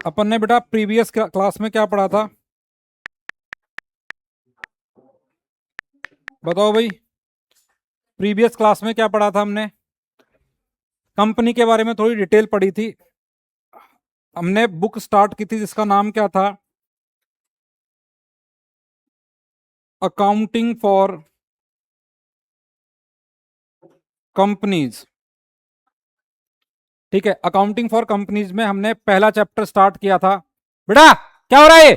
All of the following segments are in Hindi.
अपन ने बेटा प्रीवियस क्लास में क्या पढ़ा था? बताओ भाई, प्रीवियस क्लास में क्या पढ़ा था हमने? कंपनी के बारे में थोड़ी डिटेल पढ़ी थी। हमने बुक स्टार्ट की थी जिसका नाम क्या था? Accounting for companies. ठीक है, अकाउंटिंग फॉर कंपनीज में हमने पहला चैप्टर स्टार्ट किया था। बेटा क्या हो रहा है ये?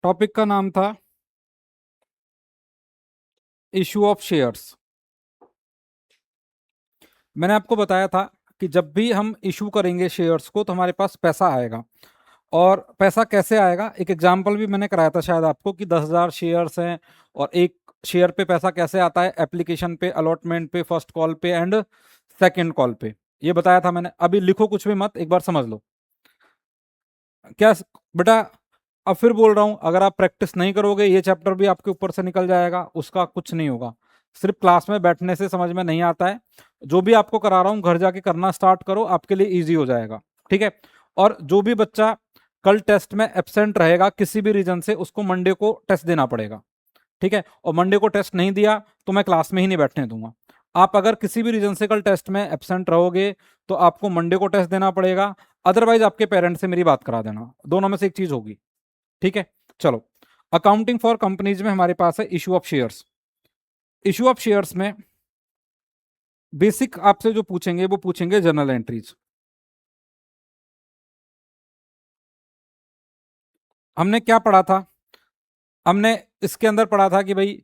टॉपिक का नाम था इशू ऑफ शेयर्स। मैंने आपको बताया था कि जब भी हम इशू करेंगे शेयर्स को तो हमारे पास पैसा आएगा। और पैसा कैसे आएगा, एक एग्जाम्पल भी मैंने कराया था शायद आपको कि 10,000 शेयर्स हैं और एक शेयर पे पैसा कैसे आता है, एप्लीकेशन पे, अलॉटमेंट पे, फर्स्ट कॉल पे एंड सेकंड कॉल पे। ये बताया था मैंने। अभी लिखो कुछ भी मत, एक बार समझ लो क्या बेटा। अब फिर बोल रहा हूं, अगर आप प्रैक्टिस नहीं करोगे ये चैप्टर भी आपके ऊपर से निकल जाएगा, उसका कुछ नहीं होगा। सिर्फ क्लास में बैठने से समझ में नहीं आता है। जो भी आपको करा रहा हूं घर जाके करना स्टार्ट करो, आपके लिए ईजी हो जाएगा। ठीक है। और जो भी बच्चा कल टेस्ट में एब्सेंट रहेगा किसी भी रीजन से, उसको मंडे को टेस्ट देना पड़ेगा। ठीक है। और मंडे को टेस्ट नहीं दिया तो मैं क्लास में ही नहीं बैठने दूंगा। आप अगर किसी भी रीजन से कल टेस्ट में एब्सेंट रहोगे तो आपको मंडे को टेस्ट देना पड़ेगा। अदरवाइज आपके पेरेंट्स से मेरी बात करा देना, दोनों में से एक चीज होगी। ठीक है। चलो, अकाउंटिंग फॉर कंपनीज में हमारे पास है issue of shares. Issue of shares में बेसिक आपसे जो पूछेंगे वो पूछेंगे जनरल एंट्रीज। हमने क्या पढ़ा था? हमने इसके अंदर पढ़ा था कि भाई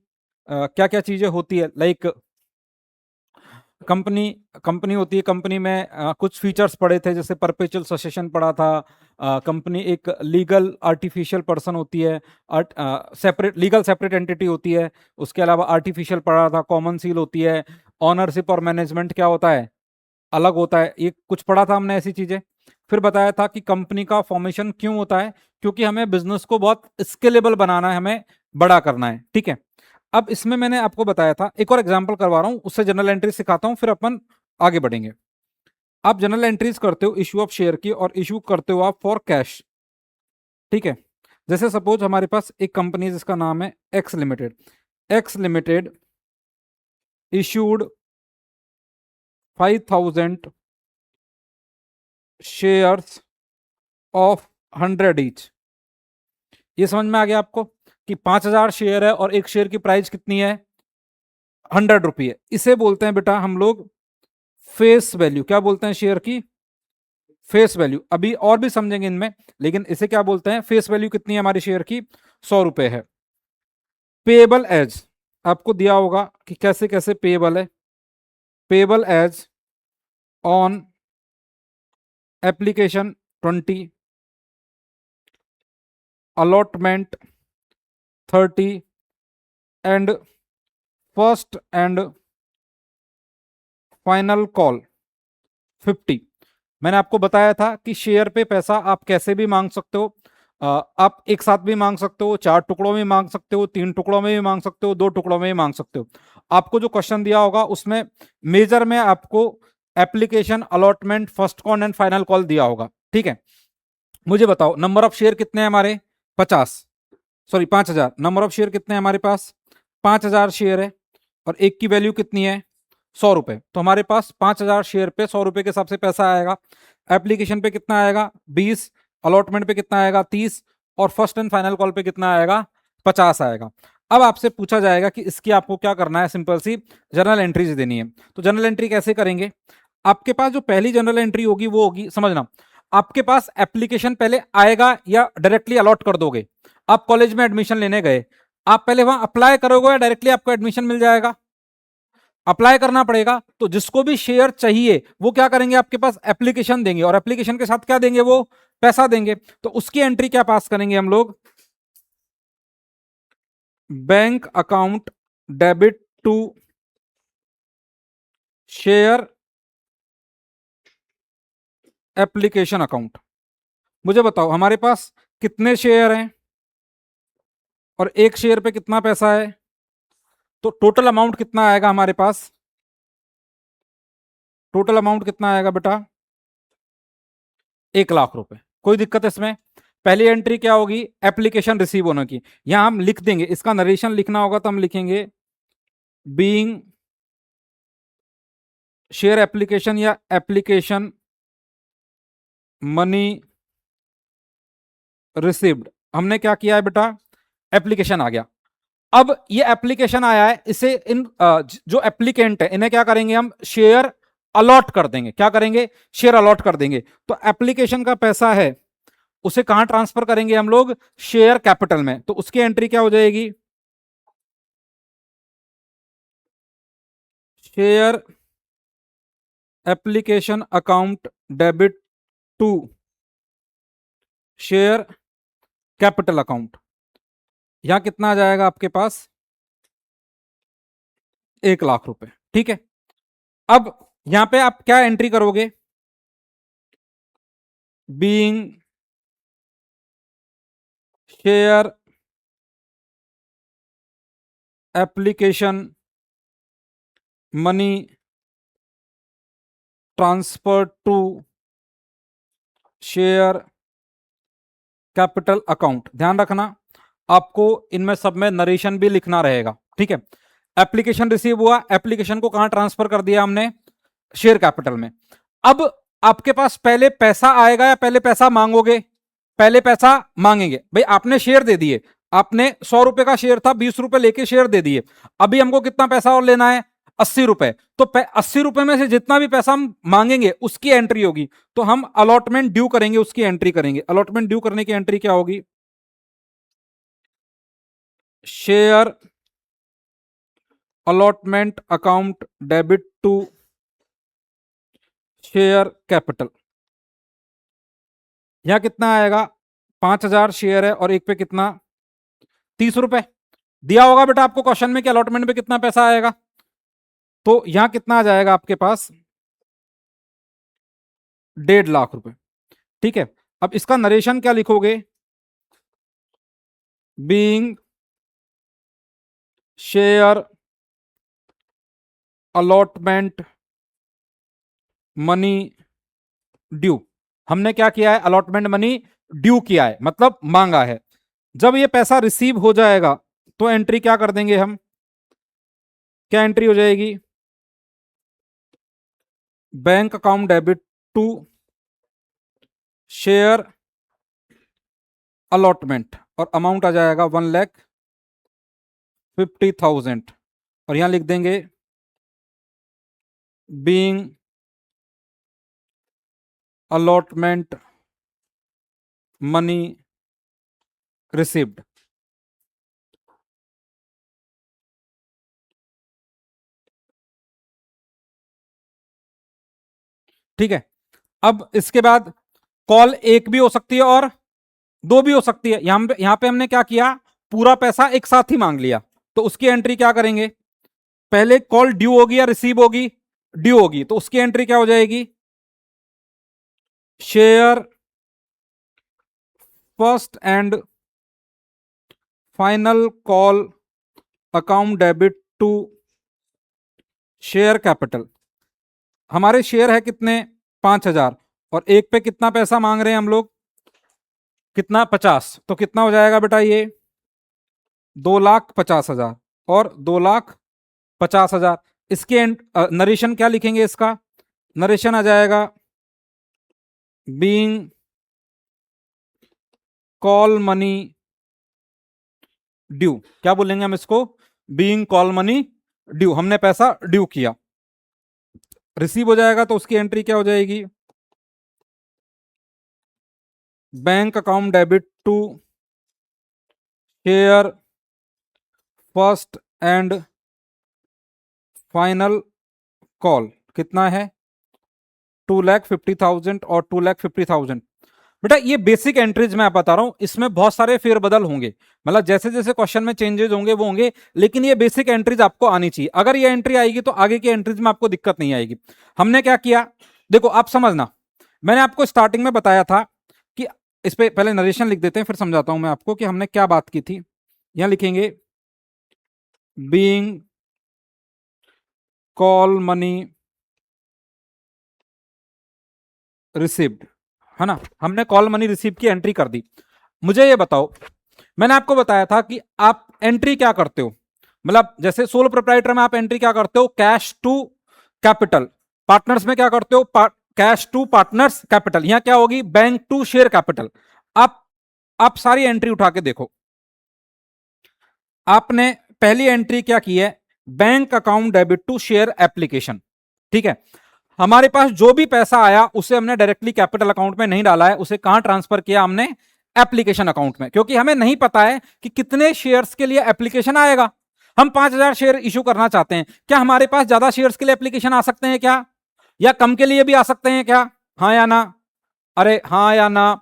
क्या क्या चीजें होती है, लाइक कंपनी कंपनी होती है। कंपनी में कुछ फीचर्स पढ़े थे, जैसे परपेचुअल ससेशन पढ़ा था। कंपनी एक लीगल आर्टिफिशियल पर्सन होती है, सेपरेट लीगल सेपरेट एंटिटी होती है। उसके अलावा आर्टिफिशियल पढ़ा था, कॉमन सील होती है। ऑनरशिप और मैनेजमेंट क्या होता है, अलग होता है। ये कुछ पढ़ा था हमने ऐसी चीजें। फिर बताया था कि कंपनी का फॉर्मेशन क्यों होता है, क्योंकि हमें बिजनेस को बहुत स्केलेबल बनाना है, हमें बड़ा करना है। ठीक है। अब इसमें मैंने आपको बताया था, एक और एग्जांपल करवा रहा हूं, उससे जनरल एंट्री सिखाता हूं, फिर अपन आगे बढ़ेंगे। आप जनरल एंट्रीज करते हो इशू ऑफ शेयर की, और इशू करते हो आप फॉर कैश। ठीक है। जैसे सपोज हमारे पास एक कंपनी है जिसका नाम है x limited. X limited issued 5,000 shares of 100 each. ये समझ में आ गया आपको कि 5,000 शेयर है और एक शेयर की प्राइस कितनी है, 100 रुपये है। इसे बोलते हैं बेटा हम लोग फेस वैल्यू। क्या बोलते हैं शेयर की? Face value. अभी और भी समझेंगे इनमें, लेकिन इसे क्या बोलते हैं? फेस वैल्यू कितनी है हमारी शेयर की? 100 रुपए है। पेएबल एज, आपको दिया होगा कि कैसे कैसे पेएबल है। Payable as on application 20, allotment 30 and first and final call 50। मैंने आपको बताया था कि शेयर पे पैसा आप कैसे भी मांग सकते हो। आप एक साथ भी मांग सकते हो, 4 टुकड़ों में मांग सकते हो, 3 टुकड़ों में भी मांग सकते हो, 2 टुकड़ों में भी मांग सकते हो। आपको जो क्वेश्चन दिया होगा उसमें मेजर में आपको application, allotment, first call and final call दिया होगा। ठीक है। मुझे बताओ नंबर ऑफ शेयर कितने हैं हमारे? 50, सॉरी 5,000। नंबर ऑफ शेयर कितने हैं हमारे पास? 5,000 शेयर है और एक की वैल्यू कितनी है? 100 रुपए। तो हमारे पास 5,000 शेयर पे 100 रुपए के हिसाब से पैसा आएगा। एप्लीकेशन पे कितना आएगा? 20। अलॉटमेंट पे कितना आएगा? 30। और फर्स्ट एंड फाइनल कॉल पे कितना आएगा? 50 आएगा। अब आपसे पूछा जाएगा कि इसकी आपको क्या करना है, सिंपल सी जनरल एंट्रीज देनी है। तो जनरल एंट्री कैसे करेंगे? आपके पास जो पहली जनरल एंट्री होगी वो होगी, समझना, आपके पास एप्लीकेशन पहले आएगा या डायरेक्टली अलॉट कर दोगे। आप कॉलेज में एडमिशन लेने गए, आप पहले वहां अप्लाई करोगे या डायरेक्टली आपको एडमिशन मिल जाएगा? अप्लाई करना पड़ेगा। तो जिसको भी शेयर चाहिए वो क्या करेंगे, आपके पास एप्लीकेशन देंगे, और एप्लीकेशन के साथ क्या देंगे, वो पैसा देंगे। तो उसकी एंट्री क्या पास करेंगे हम लोग? Bank account debit to share application account. मुझे बताओ हमारे पास कितने शेयर हैं और एक शेयर पे कितना पैसा है, तो टोटल अमाउंट कितना आएगा हमारे पास? टोटल अमाउंट कितना आएगा बेटा? 1,00,000 रुपए। कोई दिक्कत है इसमें? पहली एंट्री क्या होगी? एप्लीकेशन रिसीव होने की। यहां हम लिख देंगे, इसका नरेशन लिखना होगा तो हम लिखेंगे बीइंग शेयर एप्लीकेशन या एप्लीकेशन मनी रिसीव्ड। हमने क्या किया है बेटा? एप्लीकेशन आ गया। अब ये एप्लीकेशन आया है, इसे इन जो एप्लीकेंट है इन्हें क्या करेंगे हम? शेयर अलॉट कर देंगे। क्या करेंगे? शेयर अलॉट कर देंगे। तो एप्लीकेशन का पैसा है उसे कहां ट्रांसफर करेंगे हम लोग? शेयर कैपिटल में। तो उसकी एंट्री क्या हो जाएगी? Share application account debit to share capital account. यहां कितना आ जाएगा आपके पास? 1,00,000 रुपए। ठीक है। अब यहां पे आप क्या एंट्री करोगे? Being share application money transfer to share capital account. ध्यान रखना, आपको इनमें सब में नरेशन भी लिखना रहेगा। ठीक है। एप्लीकेशन रिसीव हुआ, एप्लीकेशन को कहां ट्रांसफर कर दिया हमने? शेयर कैपिटल में। अब आपके पास पहले पैसा आएगा या पहले पैसा मांगोगे? पहले पैसा मांगेंगे। भाई आपने शेयर दे दिए, आपने 100 रुपए का शेयर था, 20 रुपए लेके शेयर दे दिए। अभी हमको कितना पैसा और लेना है? 80 रुपए। तो 80 रुपए में से जितना भी पैसा हम मांगेंगे उसकी एंट्री होगी। तो हम अलॉटमेंट ड्यू करेंगे, उसकी एंट्री करेंगे। अलॉटमेंट ड्यू करने की एंट्री क्या होगी? Share allotment account debit to share capital. यहां कितना आएगा? 5,000 शेयर है और एक पे कितना? 30 रुपए। दिया होगा बेटा आपको क्वेश्चन में कि अलॉटमेंट पे कितना पैसा आएगा। तो यहां कितना आ जाएगा आपके पास? 1,50,000 रुपए। ठीक है। अब इसका नरेशन क्या लिखोगे? Being share allotment money due. हमने क्या किया है? अलॉटमेंट मनी ड्यू किया है, मतलब मांगा है। जब ये पैसा रिसीव हो जाएगा तो एंट्री क्या कर देंगे हम? क्या एंट्री हो जाएगी? Bank account debit to share allotment और अमाउंट आ जाएगा 1,50,000। और यहां लिख देंगे बीइंग अलॉटमेंट मनी रिसीव्ड। ठीक है। अब इसके बाद कॉल एक भी हो सकती है और दो भी हो सकती है। यहां पे हमने क्या किया? पूरा पैसा एक साथ ही मांग लिया। तो उसकी एंट्री क्या करेंगे? पहले कॉल ड्यू होगी या रिसीव होगी? ड्यू होगी। तो उसकी एंट्री क्या हो जाएगी? Share first and final call account debit to share capital. हमारे शेयर है कितने? 5,000। और एक पे कितना पैसा मांग रहे हैं हम लोग? कितना? 50। तो कितना हो जाएगा बेटा ये? 2,50,000 और 2,50,000। इसके नरेशन क्या लिखेंगे इसका? नरेशन आ जाएगा बीइंग कॉल मनी ड्यू। क्या बोलेंगे हम इसको? Being call money due. हमने पैसा ड्यू किया। रिसीव हो जाएगा तो उसकी एंट्री क्या हो जाएगी? Bank account debit to share first and final call. कितना है? 2,50,000 और 2,50,000। बेटा ये बेसिक एंट्रीज मैं बता रहा हूं, इसमें बहुत सारे फेरबदल होंगे। मतलब जैसे जैसे क्वेश्चन में चेंजेस होंगे वो होंगे, लेकिन ये बेसिक एंट्रीज आपको आनी चाहिए। अगर ये एंट्री आएगी तो आगे की एंट्रीज में आपको दिक्कत नहीं आएगी। हमने क्या किया? देखो आप समझना, मैंने आपको स्टार्टिंग में बताया था कि इस पे पहले नरेशन लिख देते हैं, फिर समझाता हूं मैं आपको कि हमने क्या बात की थी। यहां लिखेंगे बीइंग कॉल मनी रिसीव्ड, है ना, हमने कॉल मनी रिसीव की एंट्री कर दी। मुझे ये बताओ, मैंने आपको बताया था कि आप एंट्री क्या करते हो, मतलब जैसे सोल प्रोप्राइटर में आप एंट्री क्या करते हो, कैश टू कैपिटल। पार्टनर्स में क्या करते हो, कैश टू पार्टनर्स कैपिटल। यहां क्या होगी, बैंक टू शेयर कैपिटल। आप सारी एंट्री उठा के देखो, आपने पहली एंट्री क्या की है, bank account debit to share application. ठीक है, हमारे पास जो भी पैसा आया उसे हमने डायरेक्टली कैपिटल अकाउंट में नहीं डाला है, उसे कहां ट्रांसफर किया हमने, एप्लीकेशन अकाउंट में, क्योंकि हमें नहीं पता है कि कितने शेयर्स के लिए एप्लीकेशन आएगा। हम 5,000 शेयर इशू करना चाहते हैं, क्या हमारे पास ज्यादा शेयर्स के लिए एप्लीकेशन आ सकते हैं क्या, या कम के लिए भी आ सकते हैं क्या, हाँ या ना, अरे हाँ या ना।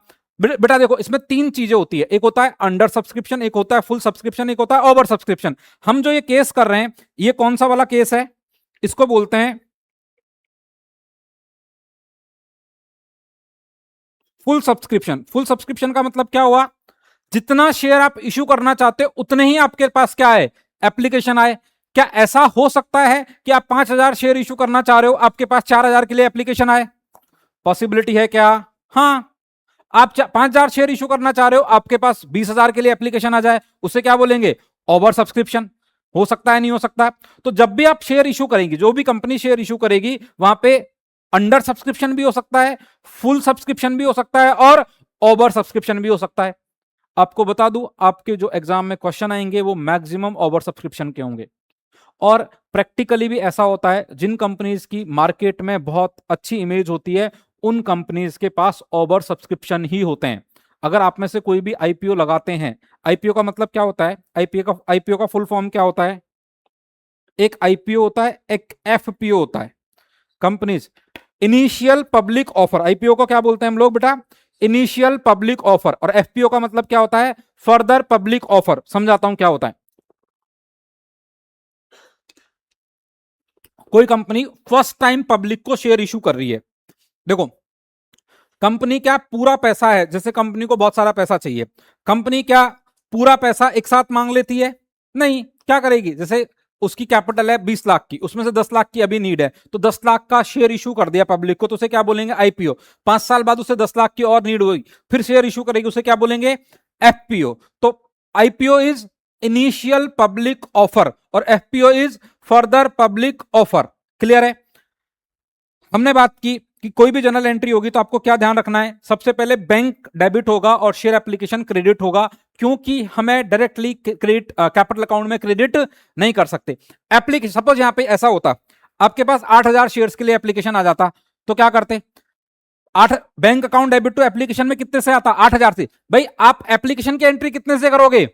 बेटा देखो, इसमें तीन चीजें होती है, एक होता है अंडर सब्सक्रिप्शन, एक होता है फुल सब्सक्रिप्शन, एक होता है ओवर सब्सक्रिप्शन। हम जो ये केस कर रहे हैं, ये कौन सा वाला केस है, इसको बोलते हैं फुल सब्सक्रिप्शन। फुल सब्सक्रिप्शन का मतलब क्या हुआ, जितना शेयर आप इश्यू करना चाहते हो उतने ही आपके पास क्या है, एप्लीकेशन आए। क्या ऐसा हो सकता है कि आप 5,000 शेयर इश्यू करना चाह रहे हो, आपके पास 4,000 के लिए एप्लीकेशन आए, पॉसिबिलिटी है क्या, हाँ। आप 5,000 शेयर इशू करना चाह रहे हो, आपके पास 20,000 के लिए एप्लीकेशन आ जाए, उसे क्या बोलेंगे, ओवर सब्सक्रिप्शन। हो सकता है, नहीं हो सकता। तो जब भी आप शेयर इशू करेंगे, जो भी कंपनी शेयर इशू करेगी, वहां पे अंडर सब्सक्रिप्शन भी हो सकता है, फुल सब्सक्रिप्शन भी हो सकता है, और ओवर सब्सक्रिप्शन भी हो सकता है। आपको बता दूं, आपके जो एग्जाम में क्वेश्चन आएंगे वो मैक्सिमम ओवर सब्सक्रिप्शन के होंगे। और प्रैक्टिकली भी ऐसा होता है, जिन कंपनीज की मार्केट में बहुत अच्छी इमेज होती है, उन कंपनीज के पास ओवर सब्सक्रिप्शन ही होते हैं। अगर आप में से कोई भी आईपीओ लगाते हैं, आईपीओ का मतलब क्या होता है, आईपीओ का फुल फॉर्म क्या होता है, एक आईपीओ होता है, एक एफपीओ होता है, companies initial public offer. IPO को क्या बोलते हैं हम लोग बेटा, इनिशियल पब्लिक ऑफर। और एफपीओ का मतलब क्या होता है, फर्दर पब्लिक ऑफर। समझाता हूं क्या होता है। कोई कंपनी फर्स्ट टाइम पब्लिक को शेयर इशू कर रही है, देखो कंपनी क्या पूरा पैसा है, जैसे कंपनी को बहुत सारा पैसा चाहिए, कंपनी क्या पूरा पैसा एक साथ मांग लेती है, नहीं। क्या करेगी, जैसे उसकी कैपिटल है 20 लाख की, उसमें से 10 लाख की अभी नीड है, तो 10 लाख का शेयर इशू कर दिया पब्लिक को, तो उसे क्या बोलेंगे, आईपीओ। 5 साल बाद उसे 10 लाख की और नीड हुई, फिर शेयर इशू करेगी, उसे क्या बोलेंगे, एफपीओ। तो IPO is initial public offer और FPO is further public offer. Clear है। हमने बात की कि कोई भी जनरल एंट्री होगी तो आपको क्या ध्यान रखना है, सबसे पहले बैंक डेबिट होगा और शेयर एप्लीकेशन क्रेडिट होगा, क्योंकि हमें डायरेक्टली क्रेडिट कैपिटल अकाउंट में क्रेडिट नहीं कर सकते। एप्लीकेशन सपोज यहां पे ऐसा होता, आपके पास 8,000 शेयर्स के लिए एप्लीकेशन आ जाता, तो क्या करते, आठ bank account debit to application में कितने से आता, 8,000 से। भाई आप एप्लीकेशन की एंट्री कितने से करोगे,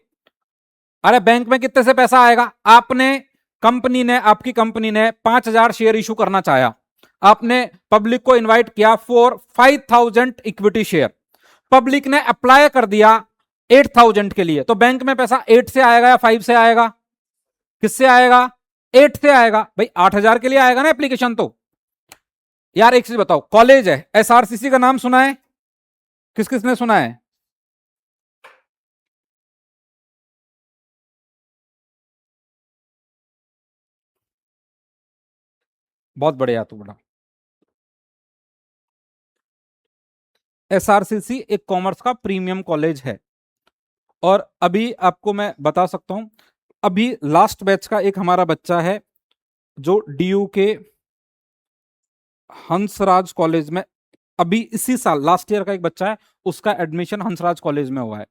अरे बैंक में कितने से पैसा आएगा, आपने आपकी कंपनी ने 5,000 शेयर इशू करना चाहा, आपने पब्लिक को इनवाइट किया फॉर 5,000 इक्विटी शेयर, पब्लिक ने अप्लाई कर दिया 8,000 के लिए, तो बैंक में पैसा 8 से आएगा या 5 से आएगा, किससे आएगा, 8 से आएगा। भाई 8,000 के लिए आएगा ना एप्लीकेशन। तो यार एक चीज बताओ, कॉलेज है, एसआरसीसी का नाम सुना है, किस किसने सुना है, बहुत बढ़िया, तू बड़ा। एसआरसीसी एक कॉमर्स का प्रीमियम कॉलेज है, और अभी आपको मैं बता सकता हूं, अभी लास्ट बैच का एक हमारा बच्चा है जो डीयू के हंसराज कॉलेज में, अभी इसी साल लास्ट ईयर का एक बच्चा है, उसका एडमिशन हंसराज कॉलेज में हुआ है,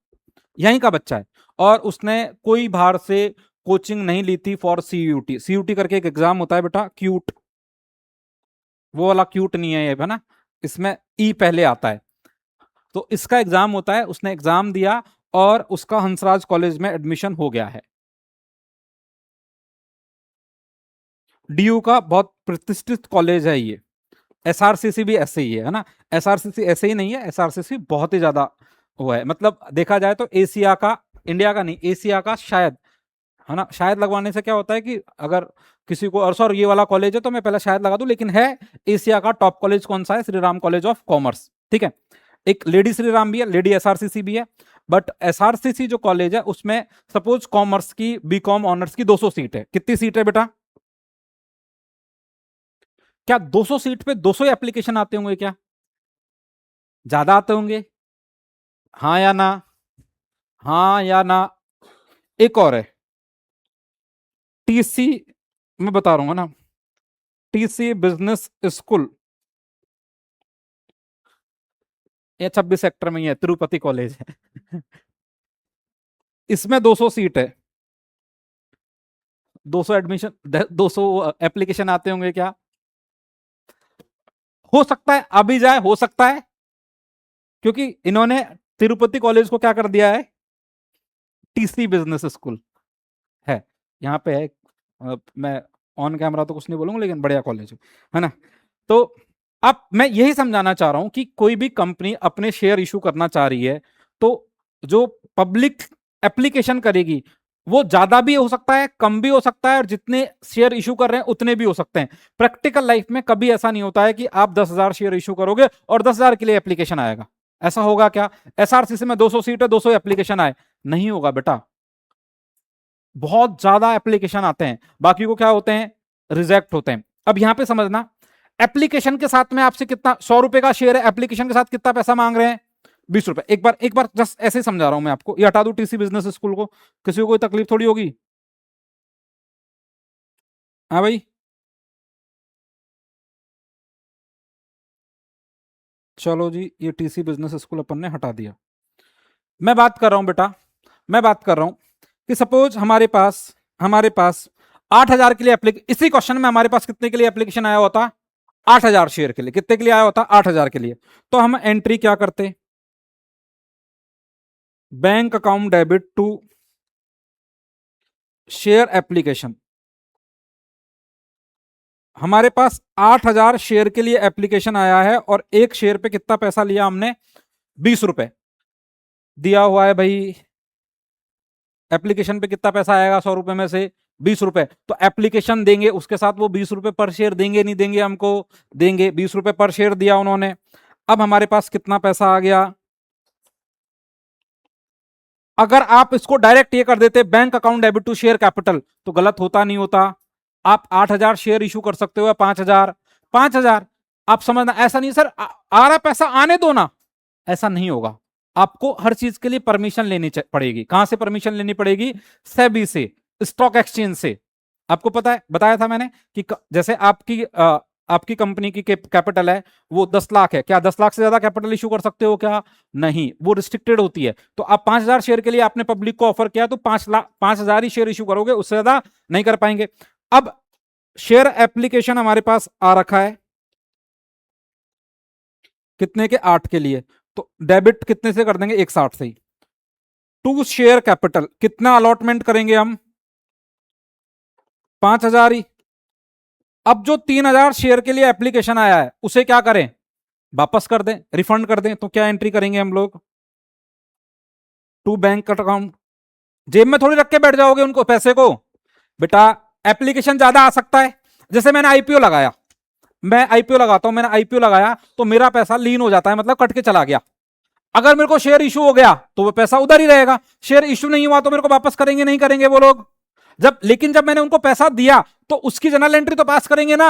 यहीं का बच्चा है। और उसने कोई बाहर से कोचिंग नहीं ली थी फॉर सीयूटी। सीयूटी करके एक एग्जाम होता है बेटा, क्यूट, वो वाला क्यूट नहीं है ये, है ना, इसमें ई पहले आता है। तो इसका एग्जाम होता है, उसने एग्जाम दिया और उसका हंसराज कॉलेज में एडमिशन हो गया है। डीयू का बहुत प्रतिष्ठित कॉलेज है ये। एसआरसीसी भी ऐसे ही है ना, एसआरसीसी ऐसे ही नहीं है, एसआरसीसी बहुत ही ज्यादा वो है, मतलब देखा जाए तो एशिया का, इंडिया का नहीं, एशिया का शायद, है ना। शायद लगवाने से क्या होता है कि अगर किसी को, और सर ये वाला कॉलेज है तो मैं पहले शायद लगा दूं, लेकिन है एशिया का टॉप कॉलेज कौन सा है, Shri Ram college of commerce. ठीक है, एक लेडी श्री राम भी है, लेडी एसआरसीसी भी है, बट एसआरसीसी जो कॉलेज है उसमें सपोज कॉमर्स की, बीकॉम ऑनर्स की 200 सीट है। कितनी सीट है बेटा, क्या 200 सीट पे 200 एप्लीकेशन आते होंगे क्या, ज्यादा आते होंगे, हाँ या ना, हाँ या ना। एक और है, टीसी, मैं बता रहा हूँ ना, टीसी बिजनेस स्कूल, ये 26 सेक्टर में ही है, तिरुपति कॉलेज है। इसमें 200 सीट है, 200 एडमिशन, 200 एप्लीकेशन आते होंगे क्या? हो सकता है अभी जाए, हो सकता है, क्योंकि इन्होंने तिरुपति कॉलेज को क्या कर दिया है, टीसी बिजनेस स्कूल है, यहाँ पे है। मैं ऑन कैमरा तो कुछ नहीं बोलूंगा, लेकिन बढ़िया कॉलेज है ना। तो अब मैं यही समझाना चाह रहा हूं कि कोई भी कंपनी अपने शेयर इशू करना चाह रही है, तो जो पब्लिक एप्लीकेशन करेगी वो ज्यादा भी हो सकता है, कम भी हो सकता है, और जितने शेयर इशू कर रहे हैं उतने भी हो सकते हैं। प्रैक्टिकल लाइफ में कभी ऐसा नहीं होता है कि आप 10,000 शेयर इशू करोगे और 10,000 के लिए एप्लीकेशन आएगा। ऐसा होगा क्या? एसआरसीसी में 200 सीट है, 200 एप्लीकेशन आए, नहीं होगा बेटा। बहुत ज्यादा एप्लीकेशन आते हैं, बाकी को क्या होते हैं, रिजेक्ट होते हैं। अब यहां पे समझना, एप्लीकेशन के साथ में आपसे कितना, 100 रुपए का शेयर है, एप्लीकेशन के साथ कितना पैसा मांग रहे हैं, 20 रुपए। एक बार जस्ट ऐसे ही समझा रहा हूं मैं आपको, ये हटा दूं टीसी बिजनेस स्कूल को, किसी को कोई तकलीफ थोड़ी होगी। हाँ भाई, चलो जी, ये टीसी बिजनेस स्कूल अपन ने हटा दिया। मैं बात कर रहा हूं बेटा, मैं बात कर रहा हूं कि सपोज हमारे पास 8,000 के लिए इसी क्वेश्चन में हमारे पास कितने के लिए एप्लीकेशन आया होता, 8,000 शेयर के लिए। कितने के लिए आया होता, 8,000 के लिए। तो हम एंट्री क्या करते, bank account debit to share application. हमारे पास 8,000 शेयर के लिए एप्लीकेशन आया है, और एक शेयर पे कितना पैसा लिया हमने, 20 रुपए दिया हुआ है भाई। एप्लीकेशन पे कितना पैसा आएगा, 100 रुपए में से 20 रुपए, तो एप्लीकेशन देंगे उसके साथ वो 20 रुपए पर शेयर देंगे, नहीं देंगे हमको, देंगे। 20 रुपए पर शेयर दिया उन्होंने। अब हमारे पास कितना पैसा आ गया, अगर आप इसको डायरेक्ट ये कर देते bank account debit to share capital, तो गलत होता, नहीं होता? आप 8,000 शेयर इशू कर सकते हो, या 5,000, 5,000। आप समझना, ऐसा नहीं सर आ रहा पैसा आने दो ना, ऐसा नहीं होगा। आपको हर चीज के लिए परमिशन लेनी पड़ेगी। कहां से परमिशन लेनी पड़ेगी, सेबी से, स्टॉक एक्सचेंज से। आपको पता है, बताया था मैंने कि जैसे आपकी कंपनी की कैपिटल है वो 10 लाख है, क्या 10 लाख से ज्यादा कैपिटल इशू कर सकते हो क्या? नहीं, वो रिस्ट्रिक्टेड होती है। तो आप 5,000 शेयर के लिए आपने पब्लिक को ऑफर किया, तो 5 लाख, 5,000 ही शेयर इशू करोगे, उससे ज्यादा नहीं कर पाएंगे। अब शेयर एप्लीकेशन हमारे पास आ रखा है कितने के, 8 के लिए, तो डेबिट कितने से कर देंगे, 160 से ही। टू शेयर कैपिटल कितना अलॉटमेंट करेंगे हम, 5,000 ही। अब जो 3,000 शेयर के लिए एप्लीकेशन आया है उसे क्या करें, वापस कर दें, रिफंड कर दें। तो क्या एंट्री करेंगे हम लोग, टू बैंक अकाउंट। जेब में थोड़ी रख के बैठ जाओगे उनको पैसे को बेटा, एप्लीकेशन ज्यादा आ सकता है। जैसे मैंने आईपीओ लगाया, मैं आईपीओ लगाता हूं, मैंने आईपीओ लगाया तो मेरा पैसा लीन हो जाता है, मतलब कट के चला गया। अगर मेरे को शेयर इशू हो गया तो वो पैसा उधर ही रहेगा, शेयर इशू नहीं हुआ तो मेरे को वापस करेंगे, नहीं करेंगे वो लोग? लेकिन जब मैंने उनको पैसा दिया तो उसकी जनरल एंट्री तो पास करेंगे ना।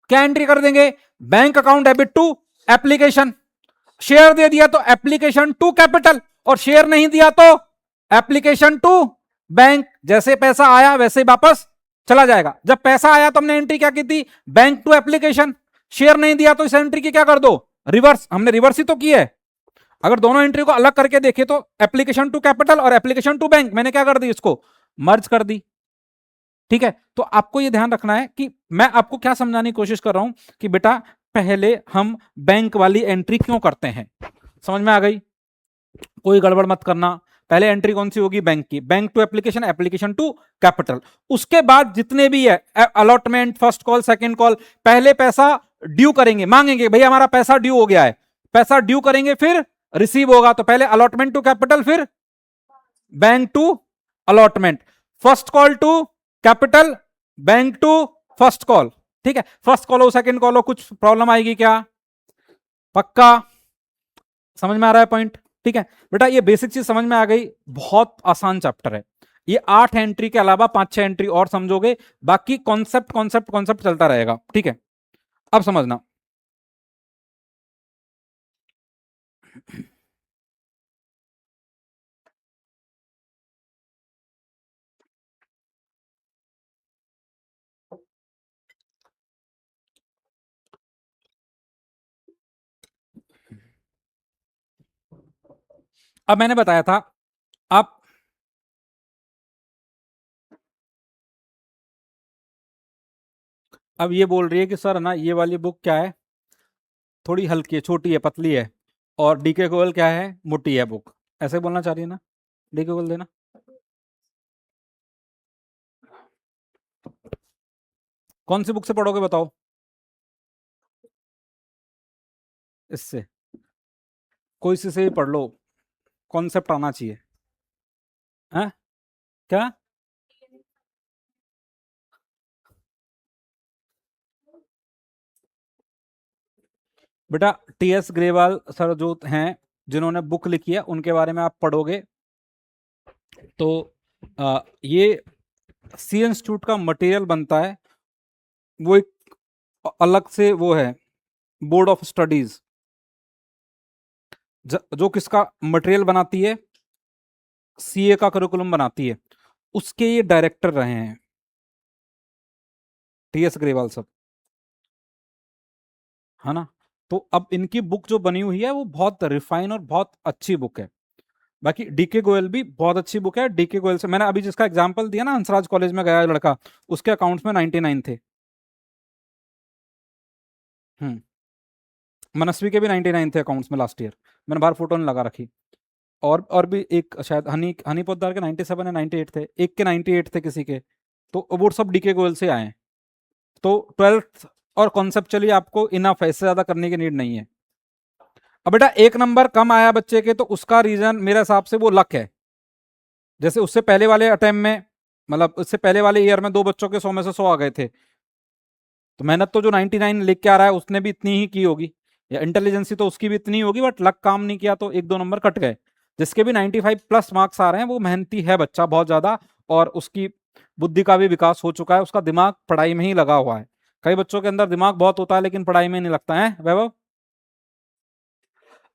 क्या एंट्री कर देंगे, bank account debit to application. Share दे दिया तो एप्लीकेशन टू कैपिटल, और शेयर नहीं दिया तो एप्लीकेशन टू बैंक। जैसे पैसा आया वैसे ही वापस चला जाएगा। जब पैसा आया तो हमने एंट्री क्या की थी, बैंक टू एप्लीकेशन। शेयर नहीं दिया तो इस एंट्री की क्या कर दो, रिवर्स। हमने रिवर्स ही तो की है। अगर दोनों एंट्री को अलग करके देखे तो एप्लीकेशन टू कैपिटल और एप्लीकेशन टू बैंक, मैंने क्या कर दी, इसको मर्ज कर दी। ठीक है, तो आपको यह ध्यान रखना है कि मैं आपको क्या समझाने की कोशिश कर रहा हूं कि बेटा पहले हम बैंक वाली एंट्री क्यों करते हैं। समझ में आ गई, कोई गड़बड़ मत करना। पहले एंट्री कौन सी होगी, बैंक की, bank to application, application to capital. उसके बाद जितने भी है allotment, first call, second call, पहले पैसा ड्यू करेंगे, मांगेंगे भैया हमारा पैसा ड्यू हो गया है, पैसा ड्यू करेंगे, फिर रिसीव होगा। तो पहले अलॉटमेंट टू कैपिटल, फिर bank to allotment, first call to capital, bank to first call. ठीक है, फर्स्ट कॉल हो सेकंड कॉल हो, कुछ प्रॉब्लम आएगी क्या, पक्का? समझ में आ रहा है पॉइंट? ठीक है बेटा, ये बेसिक चीज समझ में आ गई, बहुत आसान चैप्टर है ये। 8 एंट्री के अलावा 5-6 एंट्री और समझोगे, बाकी कॉन्सेप्ट कॉन्सेप्ट कॉन्सेप्ट चलता रहेगा। ठीक है, अब समझना, अब मैंने बताया था, आप अब ये बोल रही है कि सर ना ये वाली बुक क्या है, थोड़ी हल्की है, छोटी है, पतली है, और डीके गोयल क्या है, मोटी है बुक, ऐसे बोलना चाह रही है ना, डीके गोयल देना। कौन सी बुक से पढ़ोगे बताओ, इससे कोई सी से भी पढ़ लो, कॉन्सेप्ट आना चाहिए। हैं? क्या? बेटा टी एस ग्रेवाल सर जो हैं, जिन्होंने बुक लिखी है, उनके बारे में आप पढ़ोगे तो ये सी इंस्टीट्यूट का मटेरियल बनता है, वो एक अलग से वो है, बोर्ड ऑफ स्टडीज, जो किसका मटेरियल बनाती है, सीए का करिकुलम बनाती है, उसके ये डायरेक्टर रहे हैं टी एस ग्रेवाल सब, है ना। तो अब इनकी बुक जो बनी हुई है वो बहुत रिफाइन और बहुत अच्छी बुक है। बाकी डीके गोयल भी बहुत अच्छी बुक है, डीके गोयल से मैंने अभी जिसका एग्जांपल दिया ना, हंसराज कॉलेज में गया लड़का, उसके अकाउंट्स में 99 थे। हम्म। मनस्वी के भी 99 थे अकाउंट्स में लास्ट ईयर, मैंने बाहर फोटो नहीं लगा रखी। और भी एक शायद हनी पोद्दार के 97 या 98 थे, एक के 98 थे किसी के, तो वो सब डीके गोयल से आए हैं। तो 12th और कॉन्सेप्चुअली आपको इनफ है, इससे ज्यादा करने की नीड नहीं है। अब बेटा एक नंबर कम आया बच्चे के, तो उसका रीजन मेरे हिसाब से वो लक है। जैसे उससे पहले वाले अटेम्प्ट में, मतलब उससे पहले वाले ईयर में 2 बच्चों के 100 में से 100 आ गए थे, तो मेहनत तो जो 99 लिख के आ रहा है उसने भी इतनी ही की होगी, या इंटेलिजेंसी तो उसकी भी इतनी होगी, बट लक काम नहीं किया तो 1-2 नंबर कट गए। जिसके भी 95 प्लस मार्क्स आ रहे हैं वो मेहनती है बच्चा बहुत ज्यादा, और उसकी बुद्धि का भी विकास हो चुका है, उसका दिमाग पढ़ाई में ही लगा हुआ है। कई बच्चों के अंदर दिमाग बहुत होता है लेकिन पढ़ाई में नहीं लगता है वैभव।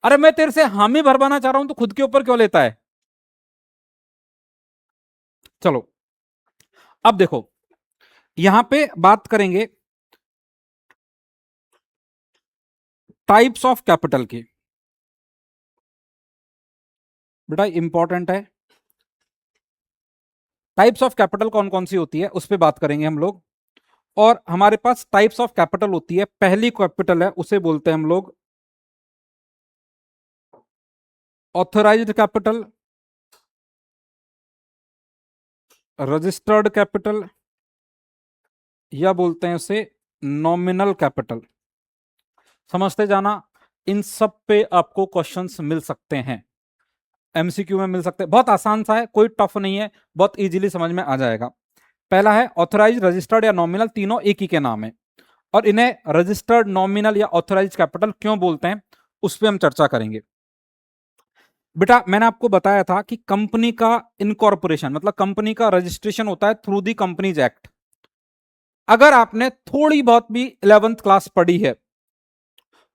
अरे मैं तेरे से हामी भरवाना चाह रहा हूं तो खुद के ऊपर क्यों लेता है। चलो अब देखो, यहां पे बात करेंगे टाइप्स ऑफ कैपिटल की। बेटा इंपॉर्टेंट है, टाइप्स ऑफ कैपिटल कौन कौन सी होती है उस पर बात करेंगे हम लोग। और हमारे पास टाइप्स ऑफ कैपिटल होती है, पहली कैपिटल है उसे बोलते हैं हम लोग ऑथराइज्ड कैपिटल, रजिस्टर्ड कैपिटल, या बोलते हैं उसे नॉमिनल कैपिटल। समझते जाना, इन सब पे आपको क्वेश्चंस मिल सकते हैं, एमसीक्यू में मिल सकते हैं, बहुत आसान सा है, कोई टफ नहीं है, बहुत इजीली समझ में आ जाएगा। पहला है ऑथराइज, रजिस्टर्ड या नॉमिनल, तीनों एक ही के नाम है, और इन्हें रजिस्टर्ड, नॉमिनल या ऑथराइज कैपिटल क्यों बोलते हैं उस पर हम चर्चा करेंगे। बेटा मैंने आपको बताया था कि कंपनी का इनकॉर्पोरेशन मतलब कंपनी का रजिस्ट्रेशन होता है थ्रू दी कंपनीज एक्ट। अगर आपने थोड़ी बहुत भी 11th क्लास पढ़ी है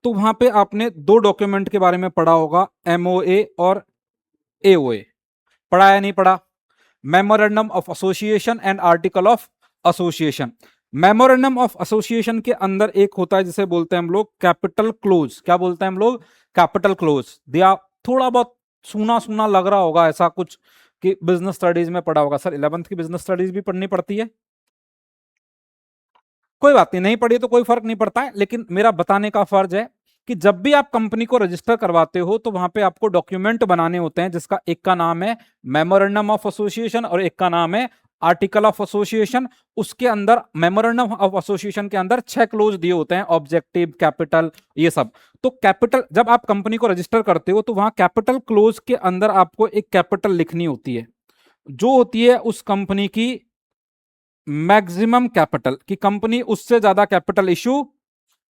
तो वहां पे आपने दो डॉक्यूमेंट के बारे में पढ़ा होगा, एमओए और एओए। पढ़ा या नहीं पढ़ा? Memorandum of association and article of association. Memorandum of association के अंदर एक होता है जिसे बोलते हैं हम लोग कैपिटल क्लोज। क्या बोलते हैं हम लोग? Capital close. दिया थोड़ा बहुत सुना सुना लग रहा होगा ऐसा कुछ कि बिजनेस स्टडीज में पढ़ा होगा। सर 11th की बिजनेस स्टडीज भी पढ़नी पड़ती है। कोई बात नहीं, नहीं पढ़ी तो कोई फर्क नहीं पड़ता है, लेकिन मेरा बताने का फर्ज है कि जब भी आप कंपनी को रजिस्टर करवाते हो तो वहां पे आपको डॉक्यूमेंट बनाने होते हैं, जिसका एक का नाम है मेमोरेंडम ऑफ एसोसिएशन और एक का नाम है आर्टिकल ऑफ एसोसिएशन। उसके अंदर मेमोरेंडम ऑफ एसोसिएशन के अंदर 6 क्लोज दिए होते हैं, ऑब्जेक्टिव, कैपिटल, ये सब। तो कैपिटल, जब आप कंपनी को रजिस्टर करते हो तो वहां कैपिटल क्लोज के अंदर आपको एक कैपिटल लिखनी होती है, जो होती है उस कंपनी की मैक्सिमम कैपिटल, की कंपनी उससे ज्यादा कैपिटल इशू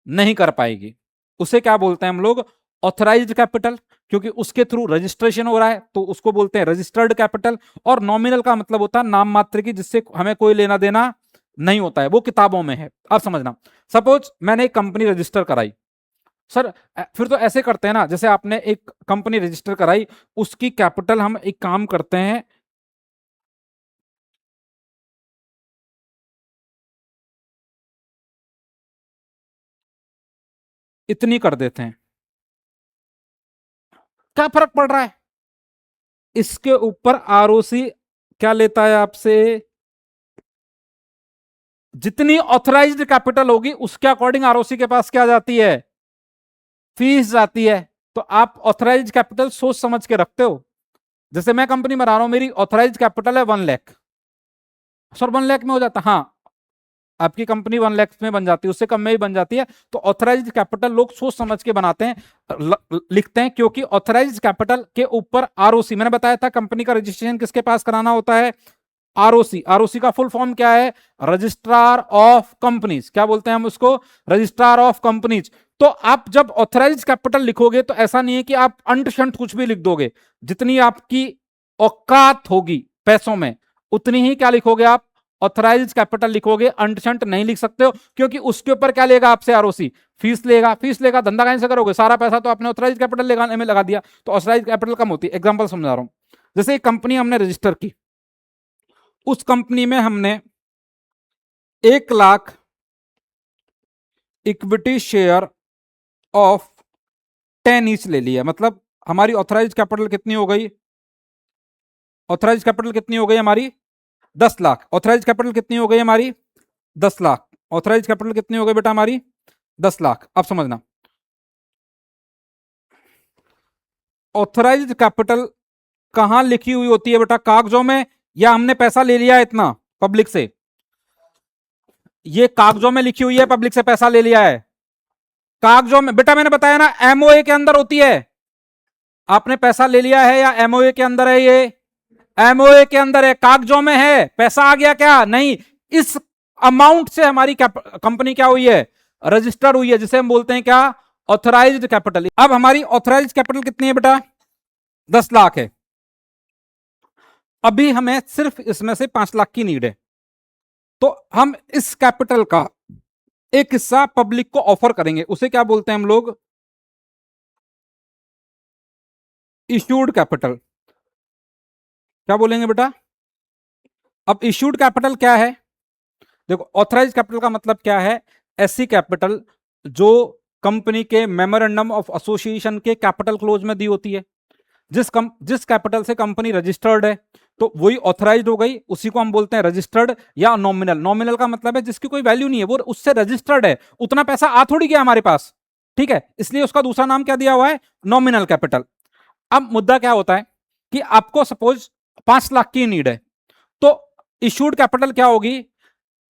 नहीं कर पाएगी। उसे क्या बोलते हैं हम लोग? ऑथराइज्ड कैपिटल, क्योंकि उसके थ्रू रजिस्ट्रेशन हो रहा है तो उसको बोलते हैं रजिस्टर्ड कैपिटल। और नॉमिनल का मतलब होता है नाम मात्र की, जिससे हमें कोई लेना देना नहीं होता है, वो किताबों में है। अब समझना, सपोज मैंने एक कंपनी रजिस्टर कराई, सर फिर तो ऐसे करते हैं ना, जैसे आपने एक कंपनी रजिस्टर कराई, उसकी कैपिटल हम एक काम करते हैं, इतनी कर देते हैं। क्या फर्क पड़ रहा है? इसके ऊपर आरओसी क्या लेता है आपसे? जितनी ऑथराइज्ड कैपिटल होगी उसके अकॉर्डिंग आरओसी के पास क्या जाती है? फीस जाती है। तो आप ऑथराइज्ड कैपिटल सोच समझ के रखते हो। जैसे मैं कंपनी में रहा हूं, मेरी ऑथराइज्ड कैपिटल है 1 लाख। सर 1 लाख में हो जाता? हाँ, आपकी कंपनी 1 लाख में बन जाती है, उससे कम में ही बन जाती है। तो ऑथराइज्ड कैपिटल लोग सोच समझ के बनाते हैं, लिखते हैं, क्योंकि ऑथराइज्ड कैपिटल के ऊपर आरओसी, मैंने बताया था कंपनी का रजिस्ट्रेशन किसके पास कराना होता है? आरओसी। आरओसी का फुल फॉर्म क्या है? Registrar of companies. क्या बोलते हैं हम उसको? Registrar of companies. तो आप जब ऑथराइज्ड कैपिटल लिखोगे तो ऐसा नहीं है कि आप अंट शंट कुछ भी लिख दोगे। जितनी आपकी औकात होगी पैसों में, उतनी ही क्या लिखोगे आप? ऑथराइज्ड कैपिटल लिखोगे। अंट शंट नहीं लिख सकते हो, क्योंकि उसके ऊपर क्या लेगा आपसे? आरओसी। फीस लेगा। फीस लेगा, धंधा कैसे करोगे? सारा पैसा तो आपने ऑथराइज्ड कैपिटल लगाने में लगा दिया, तो ऑथराइज्ड कैपिटल कम होती है। एग्जांपल समझा रहा हूं, जैसे एक कंपनी हमने रजिस्टर की, उस कंपनी में हमने 1 lakh equity share of 10 each ले लिया। मतलब हमारी ऑथराइज कैपिटल कितनी हो गई? ऑथराइज कैपिटल कितनी हो गई हमारी? 10 लाख। ऑथराइज कैपिटल कितनी हो गई हमारी? 10 लाख। ऑथराइज कैपिटल कितनी हो गई बेटा हमारी? 10 लाख। अब समझना, ऑथराइज कैपिटल कहां लिखी हुई होती है बेटा? कागजों में, या हमने पैसा ले लिया है इतना पब्लिक से? ये कागजों में लिखी हुई है, पब्लिक से पैसा ले लिया है? कागजों में बेटा, मैंने बताया ना एमओए के अंदर होती है। आपने पैसा ले लिया है या एमओए के अंदर है? ये एमओए के अंदर है, कागजों में है। पैसा आ गया क्या? नहीं। इस अमाउंट से हमारी कंपनी क्या हुई है? रजिस्टर हुई है, जिसे हम बोलते हैं क्या? Authorised capital. अब हमारी ऑथराइज्ड कैपिटल कितनी है बेटा? 10 लाख है। अभी हमें सिर्फ इसमें से 5 लाख की नीड है, तो हम इस कैपिटल का एक हिस्सा पब्लिक को ऑफर करेंगे। उसे क्या बोलते हैं हम लोग? Issued capital. क्या बोलेंगे बेटा? अब इश्यूड कैपिटल क्या है? देखो, ऑथराइज कैपिटल का मतलब क्या है? ऐसी कैपिटल जो कंपनी के मेमोरेंडम ऑफ एसोसिएशन के कैपिटल क्लोज में दी होती है। जिस कैपिटल से कंपनी रजिस्टर्ड है, तो वही ऑथराइज्ड हो गई, उसी को हम बोलते हैं रजिस्टर्ड या नॉमिनल। नॉमिनल का मतलब है जिसकी कोई वैल्यू नहीं है, वो उससे रजिस्टर्ड है, उतना पैसा आ थोड़ी गया हमारे पास, ठीक है, इसलिए उसका दूसरा नाम क्या दिया हुआ है? Nominal capital. अब मुद्दा क्या होता है कि आपको सपोज 5 लाख की नीड है, तो इशूड कैपिटल क्या होगी?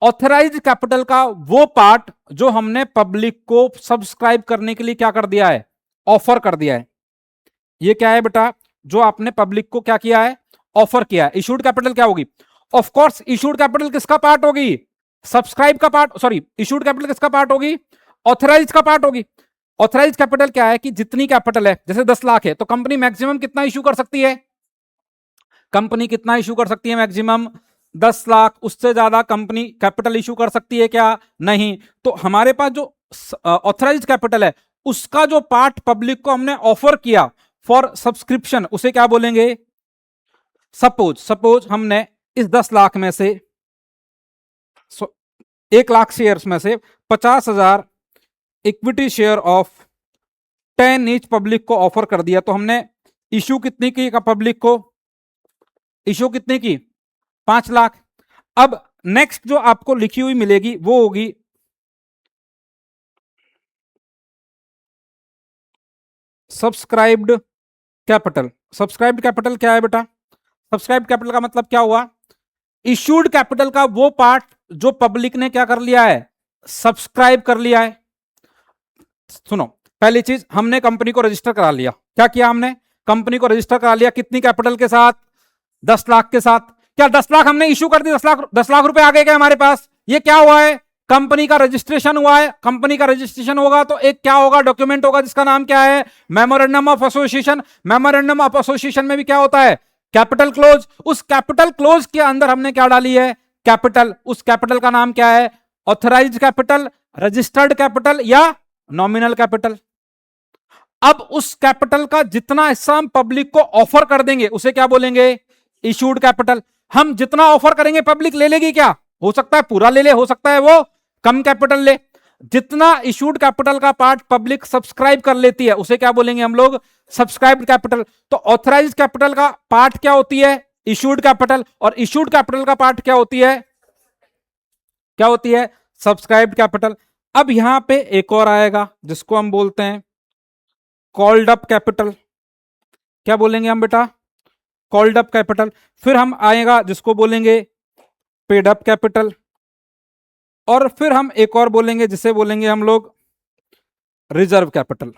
ऑथराइज कैपिटल का वो पार्ट जो हमने पब्लिक को सब्सक्राइब करने के लिए क्या कर दिया है? ऑफर कर दिया है। ये क्या है बेटा? जो आपने पब्लिक को क्या किया है? ऑफर किया है। इशूड कैपिटल क्या होगी? ऑफ कोर्स इशूड कैपिटल किसका पार्ट होगी? सब्सक्राइब का पार्ट, सॉरी, इशूड कैपिटल किसका पार्ट होगी? ऑथराइज का पार्ट होगी। ऑथराइज कैपिटल क्या है कि जितनी कैपिटल है, जैसे 10 लाख है, तो कंपनी मैक्सिमम कितना इशू कर सकती है? कंपनी कितना इशू कर सकती है मैक्सिमम? 10 लाख। उससे ज्यादा कंपनी कैपिटल इशू कर सकती है क्या? नहीं। तो हमारे पास जो ऑथराइज कैपिटल है, उसका जो पार्ट पब्लिक को हमने ऑफर किया फॉर सब्सक्रिप्शन, उसे क्या बोलेंगे? सपोज हमने इस 10 लाख में से 1 लाख शेयर्स में से 50,000 equity share of 10 each public को ऑफर कर दिया। तो हमने इशू कितनी की का पब्लिक को? इशू कितनी की? 5 लाख। अब नेक्स्ट जो आपको लिखी हुई मिलेगी वो होगी सब्सक्राइब्ड कैपिटल। सब्सक्राइब्ड कैपिटल क्या है बेटा? सब्सक्राइब्ड कैपिटल का मतलब क्या हुआ? इश्यूड कैपिटल का वो पार्ट जो पब्लिक ने क्या कर लिया है? सब्सक्राइब कर लिया है। सुनो, पहली चीज, हमने कंपनी को रजिस्टर करा लिया। क्या किया हमने? कंपनी को रजिस्टर करा लिया। कितनी कैपिटल के साथ? 10 लाख के साथ। क्या 10 लाख हमने इश्यू कर दी? 10 लाख रुपए आ गए क्या हमारे पास? ये क्या हुआ है? कंपनी का रजिस्ट्रेशन हुआ है। कंपनी का रजिस्ट्रेशन होगा तो एक क्या होगा? डॉक्यूमेंट होगा जिसका नाम क्या है? Memorandum of association. Memorandum of association में भी क्या होता है? Capital close. उस कैपिटल क्लोज के अंदर हमने क्या डाली है? कैपिटल। उस कैपिटल का नाम क्या है? ऑथराइज्ड कैपिटल, रजिस्टर्ड कैपिटल या नॉमिनल कैपिटल। अब उस कैपिटल का जितना हिस्सा हम पब्लिक को ऑफर कर देंगे उसे क्या बोलेंगे? Issued capital. हम जितना ऑफर करेंगे पब्लिक ले लेगी क्या? हो सकता है पूरा ले ले, हो सकता है वो कम कैपिटल ले। जितना इशूड कैपिटल का पार्ट पब्लिक सब्सक्राइब कर लेती है उसे क्या बोलेंगे हम लोग? Subscribed capital. तो ऑथराइज्ड कैपिटल का पार्ट क्या होती है? Issued capital. और इशूड कैपिटल का पार्ट क्या होती है? क्या होती है? Subscribed capital. अब यहां पे एक और आएगा जिसको हम बोलते हैं कॉल्ड अप कैपिटल। क्या बोलेंगे हम बेटा? Called up capital. फिर हम आएगा जिसको बोलेंगे पेड अप कैपिटल। और फिर हम एक और बोलेंगे जिसे बोलेंगे हम लोग रिजर्व कैपिटल।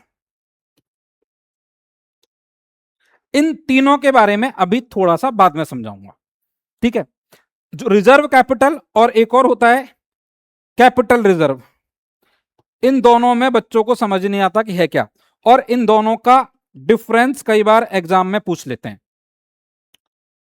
इन तीनों के बारे में अभी थोड़ा सा बाद में समझाऊंगा, ठीक है? जो रिजर्व कैपिटल और एक और होता है कैपिटल रिजर्व, इन दोनों में बच्चों को समझ नहीं आता कि है क्या, और इन दोनों का डिफरेंस कई बार एग्जाम में पूछ लेते हैं।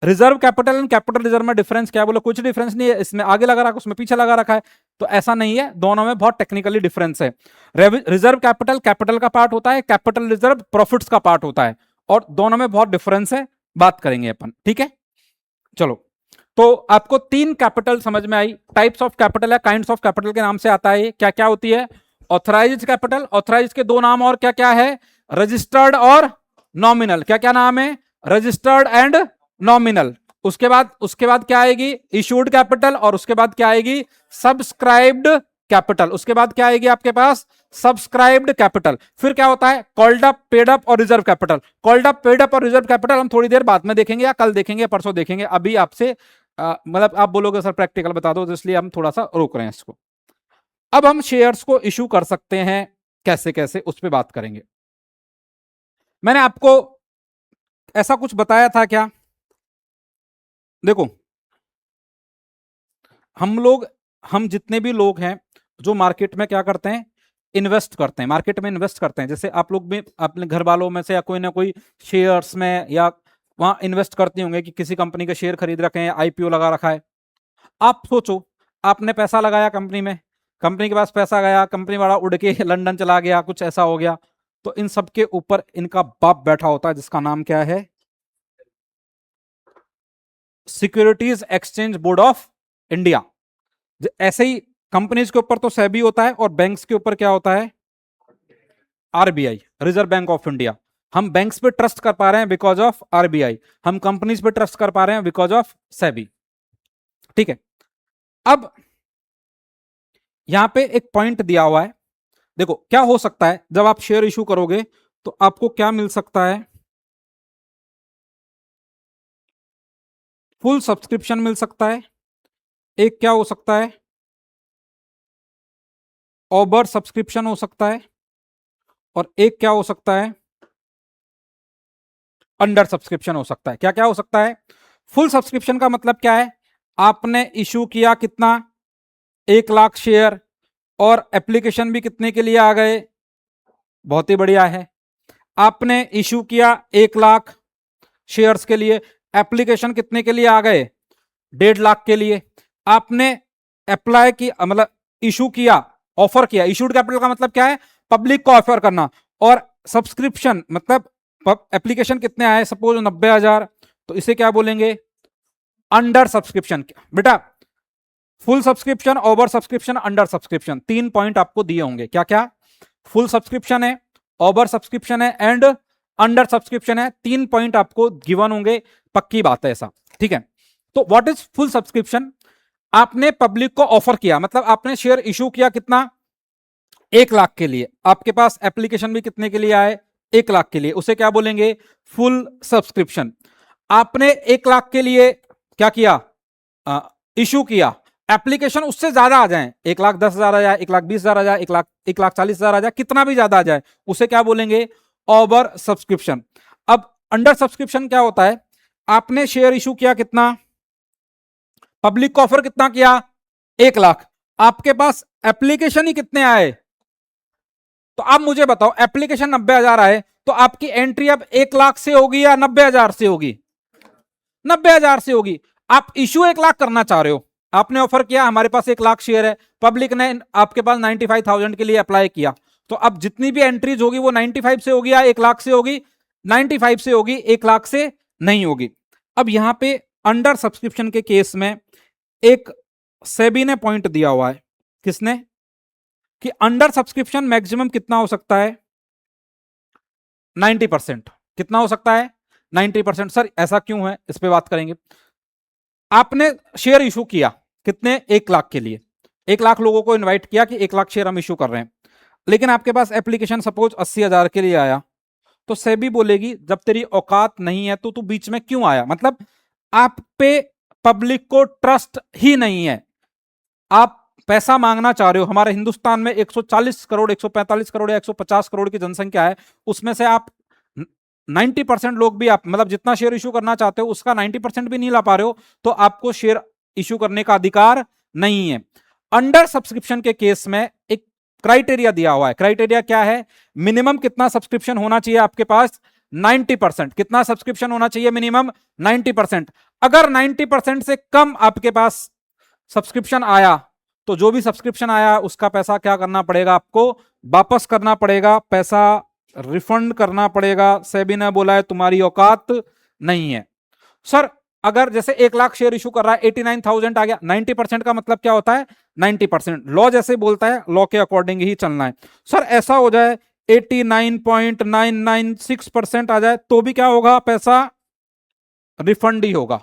Reserve capital and capital reserve में डिफरेंस क्या है? बोलो कुछ डिफरेंस नहीं है, इसमें आगे लगा रखा उसमें पीछे लगा रखा है, तो ऐसा नहीं है, दोनों में बहुत टेक्निकली डिफरेंस है। रिजर्व कैपिटल कैपिटल का पार्ट होता है, कैपिटल रिजर्व प्रॉफिट्स का पार्ट होता है, और दोनों में बहुत डिफरेंस है, बात करेंगे अपन, ठीक है? चलो, तो आपको तीन कैपिटल समझ में आई। टाइप्स ऑफ कैपिटल है, काइंड्स ऑफ कैपिटल के नाम से आता है। क्या क्या होती है? Authorised capital. ऑथराइज्ड के दो नाम और क्या क्या है? रजिस्टर्ड और नॉमिनल। क्या क्या नाम है? Registered and nominal. उसके बाद क्या आएगी? Issued capital. और उसके बाद क्या आएगी? Subscribed capital. उसके बाद क्या आएगी आपके पास? Subscribed capital. फिर क्या होता है? कॉल्ड अप, पेड अप और reserve capital. Called up, paid up और रिजर्व कैपिटल हम थोड़ी देर बाद में देखेंगे, या कल देखेंगे, परसों देखेंगे। अभी आपसे मतलब आप बोलोगे सर प्रैक्टिकल बता दो, तो इसलिए हम थोड़ा सा रोक रहे हैं इसको। अब हम शेयर्स को इशू कर सकते हैं कैसे कैसे, उस पर बात करेंगे। मैंने आपको ऐसा कुछ बताया था क्या? देखो, हम जितने भी लोग हैं जो मार्केट में क्या करते हैं? इन्वेस्ट करते हैं, मार्केट में इन्वेस्ट करते हैं। जैसे आप लोग भी अपने घर वालों में से या कोई ना कोई शेयर्स में या वहां इन्वेस्ट करते होंगे कि किसी कंपनी के शेयर खरीद रखे हैं, आईपीओ लगा रखा है। आप सोचो, आपने पैसा लगाया कंपनी में, कंपनी के पास पैसा गया, कंपनी वाला उड़ के लंदन चला गया, कुछ ऐसा हो गया, तो इन सब के ऊपर इनका बाप बैठा होता है जिसका नाम क्या है? Securities exchange board of India. ऐसे ही कंपनीज के ऊपर तो सेबी होता है, और बैंक्स के ऊपर क्या होता है? RBI, reserve bank of India. हम बैंक्स पे ट्रस्ट कर पा रहे हैं बिकॉज ऑफ आरबीआई, हम कंपनीज पे ट्रस्ट कर पा रहे हैं बिकॉज ऑफ सेबी, ठीक है? अब यहां पे एक पॉइंट दिया हुआ है, देखो क्या हो सकता है जब आप शेयर इशू करोगे तो आपको क्या मिल सकता है? फुल सब्सक्रिप्शन मिल सकता है, एक क्या हो सकता है? ओवर सब्सक्रिप्शन हो सकता है, और एक क्या हो सकता है? अंडर सब्सक्रिप्शन हो सकता है। क्या क्या हो सकता है? फुल सब्सक्रिप्शन का मतलब क्या है? आपने इशू किया कितना? 1 लाख शेयर, और एप्लीकेशन भी कितने के लिए आ गए? बहुत ही बढ़िया है। आपने इशू किया 1 लाख शेयर्स के लिए, एप्लीकेशन कितने के लिए आ गए? 1.5 लाख के लिए। आपने अप्लाई की, मतलब इशू किया, ऑफर किया। इशूड कैपिटल का मतलब क्या है? पब्लिक को ऑफर करना। और सब्सक्रिप्शन मतलब एप्लीकेशन कितने आए? सपोज 90,000, तो इसे क्या बोलेंगे? Under subscription. बेटा, full subscription, over subscription, under subscription, 3 point आपको दिए होंगे। क्या क्या? फुल सब्सक्रिप्शन है, ओवर सब्सक्रिप्शन है, एंड अंडर सब्सक्रिप्शन है। 3 पॉइंट आपको गिवन होंगे, पक्की बात है ऐसा, ठीक है? तो व्हाट इज फुल सब्सक्रिप्शन? आपने पब्लिक को ऑफर किया, मतलब आपने शेयर इशू किया कितना? 1 लाख के लिए। आपके पास एप्लीकेशन भी कितने के लिए आए? 1 लाख के लिए। उसे क्या बोलेंगे? Full subscription. आपने 1 लाख के लिए क्या किया? इशू किया, एप्लीकेशन उससे ज्यादा आ जाए, 1,10,000 आ जाए, 1,20,000 आ जाए, 1,40,000 आ जाए, कितना भी ज्यादा आ जाए, उसे क्या बोलेंगे? Over subscription. अब अंडर सब्सक्रिप्शन क्या होता है? आपने शेयर इशू किया कितना? पब्लिक को ऑफर कितना किया? 1 लाख। आपके पास एप्लीकेशन ही कितने आए? तो अब मुझे बताओ, एप्लीकेशन 90,000 आए, तो आपकी एंट्री अब 1 लाख से होगी या 90,000 से होगी? 90,000 से होगी। आप इशू 1 लाख करना चाह रहे हो, आपने ऑफर किया, हमारे पास 1 लाख शेयर है, पब्लिक ने आपके पास 95,000 के लिए अप्लाई किया, तो अब जितनी भी एंट्रीज होगी वो 95 से होगी या 1 लाख से होगी? 95 से होगी, 1 लाख से नहीं होगी। अब यहां पे अंडर सब्सक्रिप्शन के केस में एक सेबी ने पॉइंट दिया हुआ है, किसने, कि अंडर सब्सक्रिप्शन मैक्सिमम कितना हो सकता है? 90%। कितना हो सकता है? 90%। सर ऐसा क्यों है, इस पे बात करेंगे। आपने शेयर इशू किया, कितने? 1 लाख के लिए। 1 लाख लोगों को इनवाइट किया कि 1 लाख शेयर हम इशू कर रहे हैं, लेकिन आपके पास एप्लीकेशन सपोज 80,000 के लिए आया, तो सेबी बोलेगी जब तेरी औकात नहीं है तो तू बीच में क्यों आया? मतलब आप पे पब्लिक को ट्रस्ट ही नहीं है। आप पैसा मांगना चाह रहे हो। हमारे हिंदुस्तान में 140 करोड़, 145 करोड़ या 150 करोड़ की जनसंख्या है, उसमें से आप 90% लोग भी, आप मतलब जितना शेयर इशू करना चाहते हो उसका 90% भी नहीं ला पा रहे हो, तो आपको शेयर इशू करने का अधिकार नहीं है। अंडर सब्सक्रिप्शन के केस में एक क्राइटेरिया दिया हुआ है। क्राइटेरिया क्या है? मिनिमम कितना सब्सक्रिप्शन होना चाहिए आपके पास? 90%। कितना सब्सक्रिप्शन होना चाहिए मिनिमम? 90%। अगर 90% से कम आपके पास सब्सक्रिप्शन आया, तो जो भी सब्सक्रिप्शन आया उसका पैसा क्या करना पड़ेगा? आपको वापस करना पड़ेगा, पैसा रिफंड करना पड़ेगा। सेबी ने बोला है तुम्हारी औकात नहीं है। सर अगर जैसे 1 लाख शेयर इशू कर रहा है, 89,000 आ गया, 90% का मतलब क्या होता है? 90%। लॉ जैसे बोलता है, लॉ के अकॉर्डिंग ही चलना है। सर ऐसा हो जाए 89.996% आ जाए, तो भी क्या होगा? पैसा रिफंड ही होगा।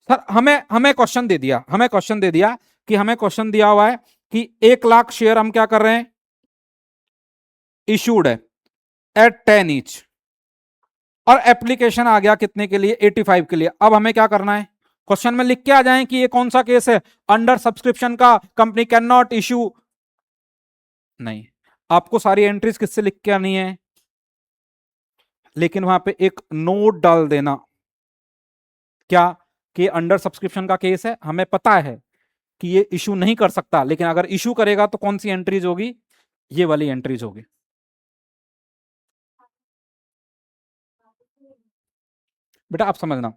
सर हमें हमें क्वेश्चन दे दिया, हमें क्वेश्चन दे दिया कि हमें क्वेश्चन दिया हुआ है कि 1 लाख शेयर हम क्या कर रहे हैं? इशूड है एट 10 ईच, और एप्लीकेशन आ गया कितने के लिए? 85 के लिए। अब हमें क्या करना है? क्वेश्चन में लिख के आ जाएं कि ये कौन सा केस है? अंडर सब्सक्रिप्शन का, कंपनी कैन नॉट इशू। नहीं, आपको सारी एंट्रीज किससे लिख के आनी है? लेकिन वहां पे एक नोट डाल देना, क्या, कि अंडर सब्सक्रिप्शन का केस है, हमें पता है कि ये इशू नहीं कर सकता, लेकिन अगर इशू करेगा तो कौन सी एंट्रीज होगी? ये वाली एंट्रीज होगी। बेटा आप समझना,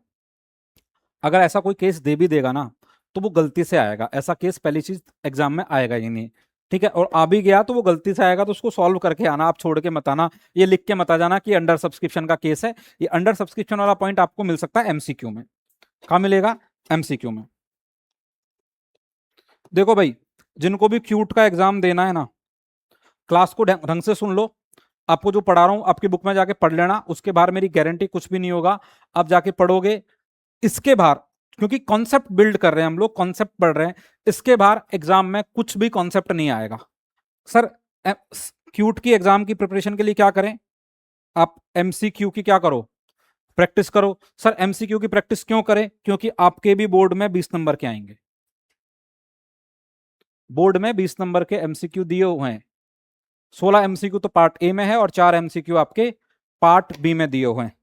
अगर ऐसा कोई केस दे भी देगा ना, तो वो गलती से आएगा। ऐसा केस पहली चीज एग्जाम में आएगा ही नहीं, ठीक है? और आ भी गया तो वो गलती से आएगा, तो उसको सॉल्व करके आना, आप छोड़ के मत आना। ये लिख के मत आ जाना कि अंडर सब्सक्रिप्शन का केस है। ये अंडर सब्सक्रिप्शन वाला पॉइंट आपको मिल सकता है एमसीक्यू में। कहां मिलेगा? एमसीक्यू में। देखो भाई, जिनको भी क्यूट का एग्जाम देना है ना, क्लास को ढंग से सुन लो। आपको जो पढ़ा रहा हूं आपकी बुक में जाके पढ़ लेना, उसके बाहर मेरी गारंटी कुछ भी नहीं होगा। आप जाके पढ़ोगे, इसके बाहर, क्योंकि कॉन्सेप्ट बिल्ड कर रहे हैं हम लोग, कॉन्सेप्ट पढ़ रहे हैं, इसके बाहर एग्जाम में कुछ भी कॉन्सेप्ट नहीं आएगा। सर क्यूट की एग्जाम की प्रिपरेशन के लिए क्या करें? आप एमसीक्यू की क्या करो? प्रैक्टिस करो। सर एमसीक्यू की प्रैक्टिस क्यों करें? क्योंकि आपके भी बोर्ड में 20 नंबर के आएंगे। बोर्ड में 20 नंबर के एमसीक्यू दिए हुए हैं। 16 एमसीक्यू तो पार्ट ए में है और 4 एमसीक्यू आपके पार्ट बी में दिए हुए हैं।